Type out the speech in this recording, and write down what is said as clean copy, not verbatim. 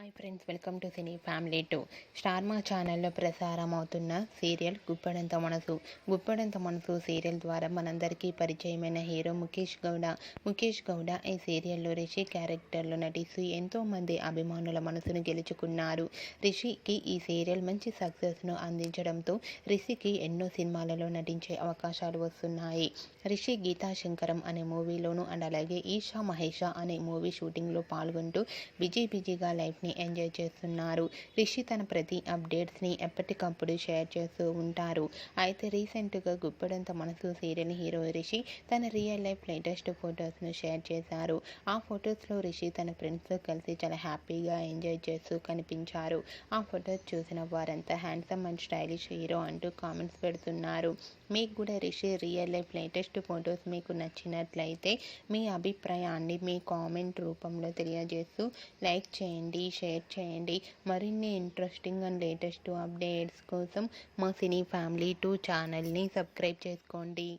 Hi friends, welcome to cine family 2. Star మా ఛానల్లో ప్రసారం అవుతున్న సీరియల్ గుప్పడంత మనసు సీరియల్ ద్వారా మనందరికీ పరిచయమైన హీరో ముఖేష్ గౌడ ఈ సీరియల్లో రిషి క్యారెక్టర్లో నటిస్తూ ఎంతోమంది అభిమానుల మనసును గెలుచుకున్నారు. రిషికి ఈ సీరియల్ మంచి సక్సెస్ను అందించడంతో రిషికి ఎన్నో సినిమాలలో నటించే అవకాశాలు వస్తున్నాయి. రిషి గీతా శంకరం అనే మూవీలోను అండ్ అలాగే ఈషా మహేష అనే మూవీ షూటింగ్లో పాల్గొంటూ బిజీగా లైఫ్ని ఎంజాయ్ చేస్తున్నారు. రిషి తన ప్రతి అప్డేట్స్ని ఎప్పటికప్పుడు షేర్ చేస్తూ ఉంటారు. అయితే రీసెంట్గా గుప్పడంత మనసు సీరియల్ హీరో రిషి తన రియల్ లైఫ్ లేటెస్ట్ ఫొటోస్ను షేర్ చేశారు. ఆ ఫొటోస్లో రిషి తన ఫ్రెండ్స్తో కలిసి చాలా హ్యాపీగా ఎంజాయ్ చేస్తూ కనిపించారు. ఆ ఫొటోస్ చూసిన వారంతా హ్యాండ్సమ్ అండ్ స్టైలిష్ హీరో అంటూ కామెంట్స్ పెడుతున్నారు. మీకు కూడా Rishi real life latest photos మీకు నచ్చినట్లయితే మీ అభిప్రాయాన్ని మీ కామెంట్ రూపంలో తెలియజేస్తూ లైక్ చేయండి, షేర్ చేయండి. మరిన్ని ఇంట్రెస్టింగ్ అండ్ లేటెస్ట్ అప్డేట్స్ కోసం మా సినీ ఫ్యామిలీ 2 ఛానల్ని సబ్స్క్రైబ్ చేసుకోండి.